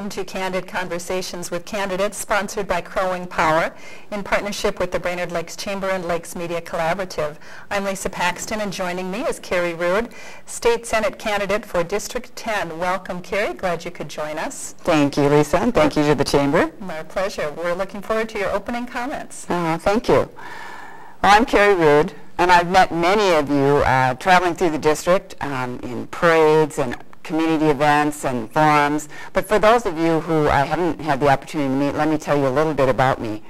welcome to Candid Conversations with Candidates, sponsored by Crowing Power in partnership with the Brainerd Lakes Chamber and Lakes Media Collaborative. I'm Lisa Paxton, and joining me is Carrie Ruud, State Senate candidate for District 10. Welcome, Carrie. Glad you could join us. Thank you, Lisa, and thank you to the Chamber. My pleasure. We're looking forward to your opening comments. Thank you. Well, I'm Carrie Ruud, and I've met many of you traveling through the district in parades and community events and forums. But for those of you who I haven't had the opportunity to meet, let me tell you a little bit about me.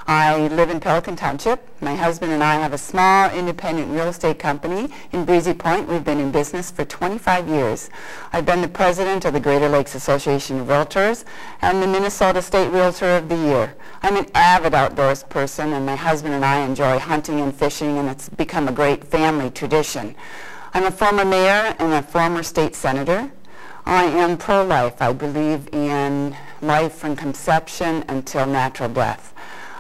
I live in Pelican Township. My husband and I have a small independent real estate company in Breezy Point. We've been in business for 25 years. I've been the president of the Greater Lakes Association of Realtors and the Minnesota State Realtor of the Year. I'm an avid outdoors person, and my husband and I enjoy hunting and fishing, and it's become a great family tradition. I'm a former mayor and a former state senator. I am pro-life. I believe in life from conception until natural death.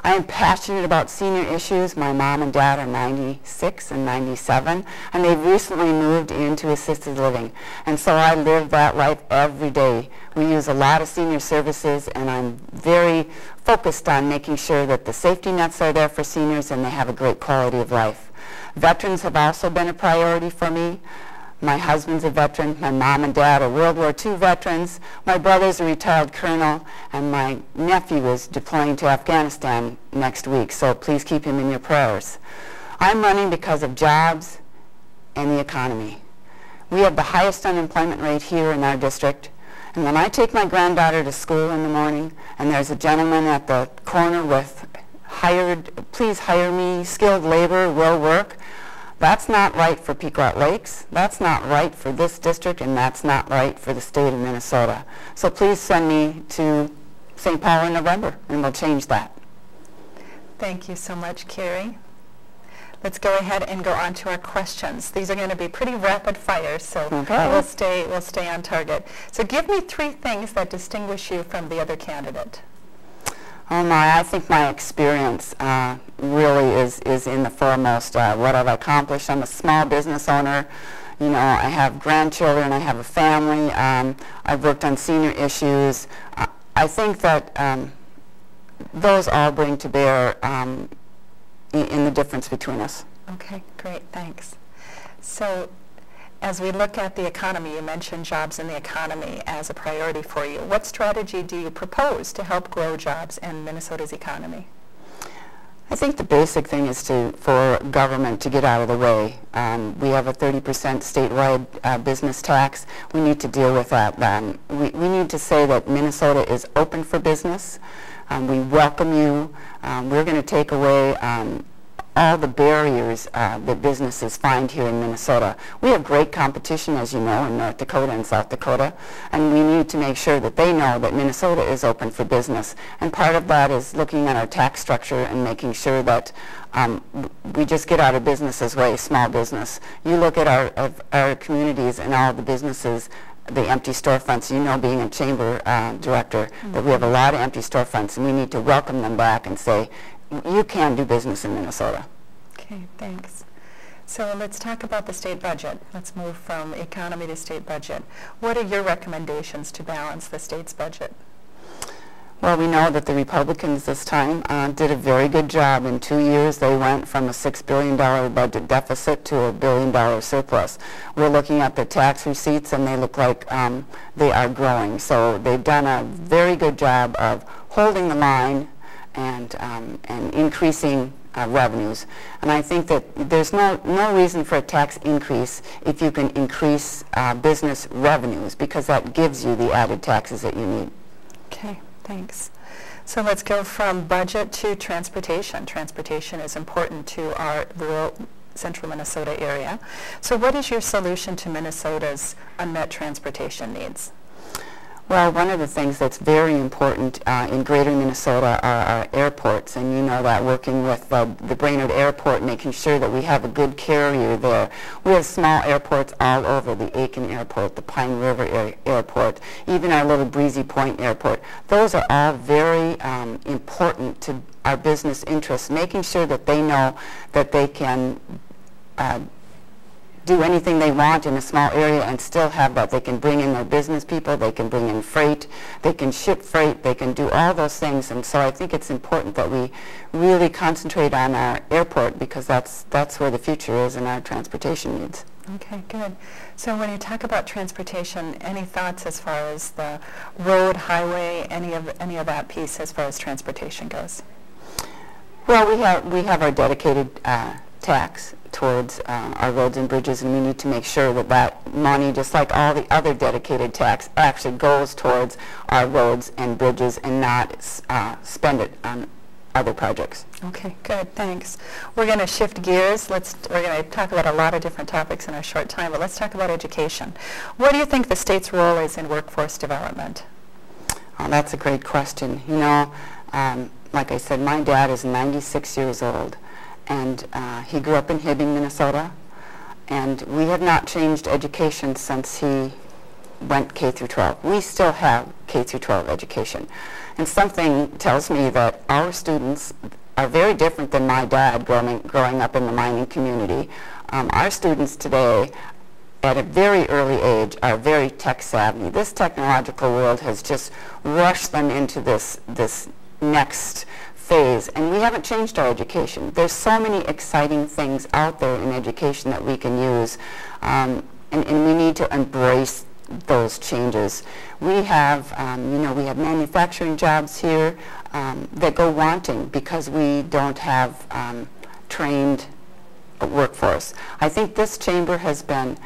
I am passionate about senior issues. My mom and dad are 96 and 97, and they've recently moved into assisted living. And so I live that life every day. We use a lot of senior services, and I'm very focused on making sure that the safety nets are there for seniors and they have a great quality of life. Veterans have also been a priority for me. My husband's a veteran. My mom and dad are World War II veterans. My brother's a retired colonel, and my nephew is deploying to Afghanistan next week, so please keep him in your prayers. I'm running because of jobs and the economy. We have the highest unemployment rate here in our district, and when I take my granddaughter to school in the morning and there's a gentleman at the corner with please hire me, skilled labor, will work, that's not right for Pequot Lakes, that's not right for this district, and that's not right for the state of Minnesota. So please send me to St. Paul in November, and we'll change that. Thank you so much, Carrie. Let's go ahead and go on to our questions. These are going to be pretty rapid fire, so we'll stay on target. So give me 3 things that distinguish you from the other candidate. Oh my, I think my experience really is in the foremost. What I've accomplished. I'm a small business owner. You know, I have grandchildren, I have a family. I've worked on senior issues. I think that those all bring to bear in the difference between us. Okay, great, thanks. So, as we look at the economy, you mentioned jobs in the economy as a priority for you. What strategy do you propose to help grow jobs in Minnesota's economy? I think the basic thing is for government to get out of the way. We have a 30% statewide business tax. We need to deal with that. We need to say that Minnesota is open for business. We welcome you. We're going to take away all the barriers that businesses find here in Minnesota. We have great competition, as you know, in North Dakota and South Dakota, and we need to make sure that they know that Minnesota is open for business. And part of that is looking at our tax structure and making sure that we just get out of business's way, small business. You look at our communities and all the businesses, the empty storefronts. You know, being a chamber director, that we have a lot of empty storefronts, and we need to welcome them back and say, you can do business in Minnesota. Okay, thanks. So let's talk about the state budget. Let's move from economy to state budget. What are your recommendations to balance the state's budget? Well, we know that the Republicans this time did a very good job. In 2 years, they went from a $6 billion budget deficit to a $1 billion surplus. We're looking at the tax receipts, and they look like they are growing. So they've done a very good job of holding the line and increasing revenues. And I think that there's no reason for a tax increase if you can increase business revenues, because that gives you the added taxes that you need. Okay, thanks. So let's go from budget to transportation. Transportation is important to our rural central Minnesota area. So what is your solution to Minnesota's unmet transportation needs? Well, one of the things that's very important in greater Minnesota are our airports, and you know that, working with the Brainerd Airport, making sure that we have a good carrier there. We have small airports all over, the Aiken Airport, the Pine River Airport, even our little Breezy Point Airport. Those are all very important to our business interests, making sure that they know that they can do anything they want in a small area and still have that. They can bring in their business people, they can bring in freight, they can ship freight, they can do all those things. And so I think it's important that we really concentrate on our airport, because that's where the future is in our transportation needs. Okay, good. So when you talk about transportation, any thoughts as far as the road, highway, any of that piece as far as transportation goes? Well, we have our dedicated tax towards our roads and bridges, and we need to make sure that that money, just like all the other dedicated tax, actually goes towards our roads and bridges and not spend it on other projects. Okay, good, thanks. We're going to shift gears. We're going to talk about a lot of different topics in our short time, but let's talk about education. What do you think the state's role is in workforce development? Oh, that's a great question. You know, like I said, my dad is 96 years old, and he grew up in Hibbing, Minnesota, and we have not changed education since he went K through 12. We still have K through 12 education. And something tells me that our students are very different than my dad growing up in the mining community. Our students today, at a very early age, are very tech savvy. This technological world has just rushed them into this next phase, and we haven't changed our education. There's so many exciting things out there in education that we can use, and we need to embrace those changes. We have, we have manufacturing jobs here that go wanting because we don't have trained workforce. I think this chamber has been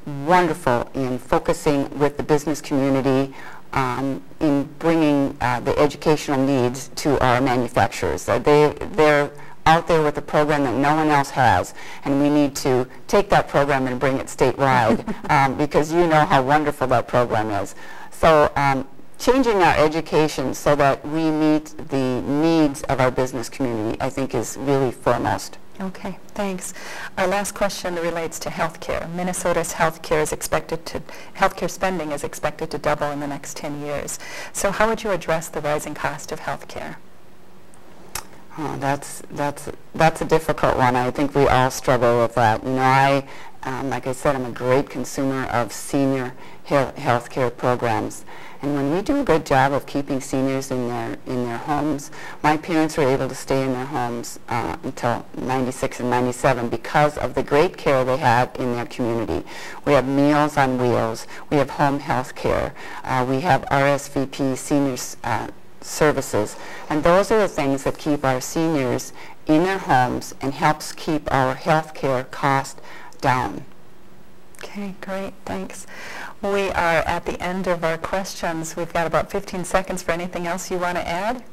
wonderful in focusing with the business community in bringing the educational needs to our manufacturers. They're out there with a program that no one else has, and we need to take that program and bring it statewide because you know how wonderful that program is. So changing our education so that we meet the needs of our business community, I think, is really foremost. Okay, thanks. Our last question relates to healthcare. Minnesota's healthcare spending is expected to double in the next 10 years. So how would you address the rising cost of healthcare? Oh, that's a difficult one. I think we all struggle with that. You know, like I said, I'm a great consumer of senior health care programs. And when we do a good job of keeping seniors in their homes, my parents were able to stay in their homes until 96 and 97 because of the great care they had in their community. We have Meals on Wheels. We have home health care. We have RSVP seniors services. And those are the things that keep our seniors in their homes and helps keep our health care cost down. Okay, great, thanks. We are at the end of our questions. We've got about 15 seconds for anything else you want to add?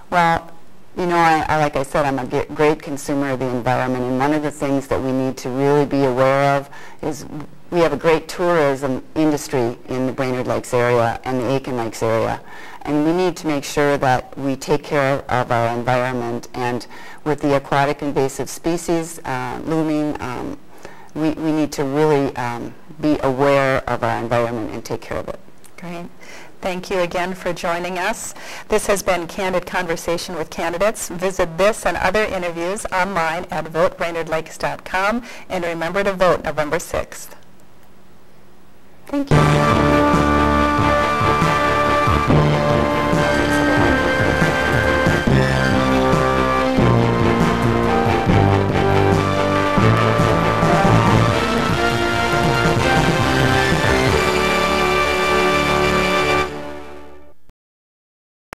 Well, you know, like I said, I'm a great consumer of the environment, and one of the things that we need to really be aware of is we have a great tourism industry in the Brainerd Lakes area and the Aiken Lakes area, and we need to make sure that we take care of our environment. And with the aquatic invasive species looming, we need to really be aware of our environment and take care of it. Great. Thank you again for joining us. This has been Candid Conversation with Candidates. Visit this and other interviews online at votebrainerdlakes.com, and remember to vote November 6th. Thank you.